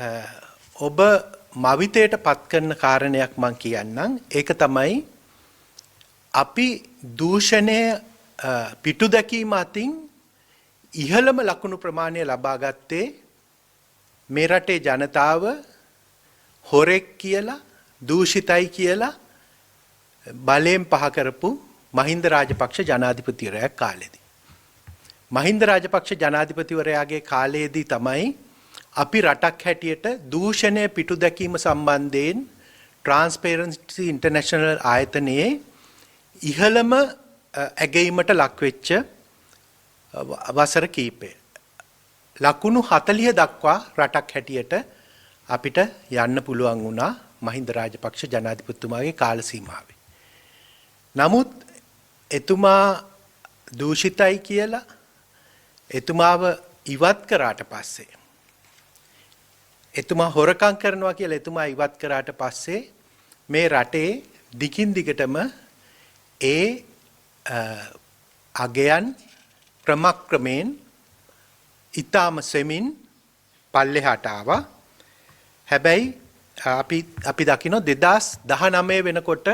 ඔබ මවිතයට පත් කරන කාරණයක් මම කියන්නම්. ඒක තමයි අපි දූෂණය පිටු දැකීම අතින් ඉහළම ලකුණු ප්‍රමාණය ලබා ගත්තේ මේ රටේ ජනතාව හොරෙක් කියලා දූෂිතයි කියලා බලයෙන් පහ කරපු මහින්ද රාජපක්ෂ ජනාධිපතිවරයා කාලෙදී. මහින්ද රාජපක්ෂ ජනාධිපතිවරයාගේ කාලයේදී තමයි අපි රටක් හැටියට දූෂණය පිටු දැකීම සම්බන්ධයෙන් ට්‍රාන්ස්පරන්සි ඉන්ටර්නැෂනල් ආයතනයේ ඉහළම ඇගීමට ලක්වෙච්ච වසර කීපය. ලකුණු 40 දක්වා රටක් හැටියට අපිට යන්න පුළුවන් වුණා මහින්ද රාජපක්ෂ ජනාධිපතිතුමාගේ කාල සීමාවේ. නමුත් එතුමා දූෂිතයි කියලා එතුමාව ඉවත් කරාට පස්සේ එතුමා හොරකම් කරනවා කියලා එතුමා ඉවත් කරාට පස්සේ මේ රටේ දිගින් දිගටම ඒ අගයන් ක්‍රමක්‍රමයෙන් ඊටම සෙමින් පල්ලෙහාට ආවා. හැබැයි අපි දකින 2019 වෙනකොට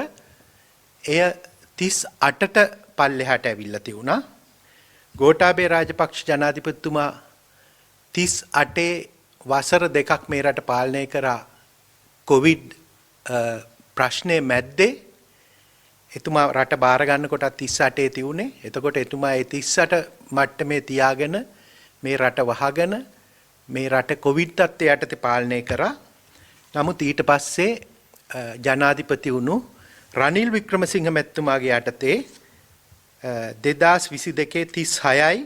එය 38ට පල්ලෙහාට ඇවිල්ලා තියුණා. ගෝඨාභය රාජපක්ෂ ජනාධිපතිතුමා 38 වසර දෙකක් මේ රට පාලනය කරා කොවිඩ් ප්‍රශ්නේ මැද්දේ. එතුමා රට බාර ගන්නකොටත් 38 තියුනේ. එතකොට එතුමා ඒ 38 මට්ටමේ තියාගෙන මේ රට වහගෙන මේ රට කොවිඩ් තත්ත්වයට යටතේ පාලනය කරා. නමුත් ඊට පස්සේ ජනාධිපති වුණු රනිල් වික්‍රමසිංහ මැතිතුමාගේ යටතේ 2022 36යි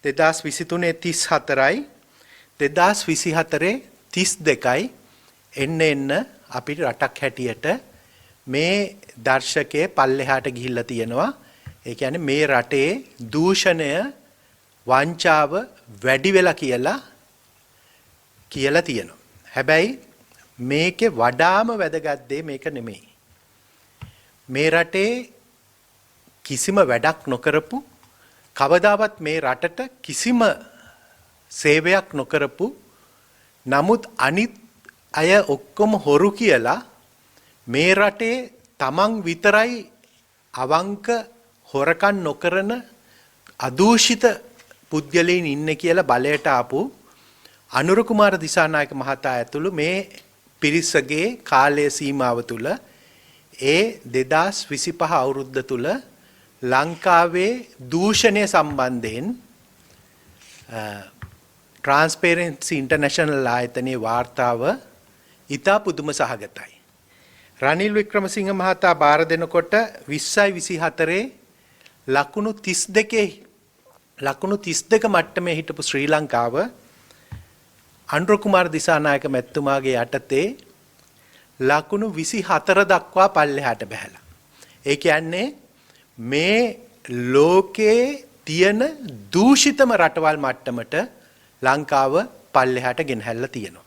2023 34යි 2024 32යි එන්න අපිට රටක් හැටියට මේ දර්ශකයේ පල්ලෙහාට ගිහිල්ලා තියෙනවා. ඒ කියන්නේ මේ රටේ දූෂණය වංචාව වැඩි වෙලා කියලා තියෙනවා. හැබැයි මේකේ වඩාම වැදගත් දේ මේක නෙමෙයි. මේ රටේ කිසිම වැඩක් නොකරපු කවදාවත් මේ රටට කිසිම සේවයක් නොකරපු නමුත් අනිත් අය ඔක්කොම හොරු කියලා මේ රටේ තමන් විතරයි අවංක හොරකම් නොකරන අදූෂිත පුද්ගලයන් ඉන්නේ කියලා බලයට ආපු අනුර කුමාර දිසානායක මහතා ඇතුළු මේ පිරිසගේ කාලය සීමාව තුළ ඒ 2025 අවුරුද්ද තුළ ලංකාවේ දූෂණය සම්බන්ධයෙන් ට්‍රාන්ස්පරන්සි ඉන්ටර්නැෂනල් ආයතනයේ වාර්තාව ඉතා පුදුම සහගතයි. රනිල් වික්‍රමසිංහ මහතා බාර දෙනකොට 2024 ලකුණු 32 මට්ටමේ හිටපු ශ්‍රී ලංකාව අනුර කුමාර දිසානායක මැතිතුමාගේ යටතේ ලකුණු 24 දක්වා පල්ලෙහාට බැහැලා. ඒ කියන්නේ මේ ලෝකයේ තියෙන දූෂිතම රටවල් මට්ටමට ලංකාව පල්ලෙහාට ගෙනහැල්ලා තියෙනවා.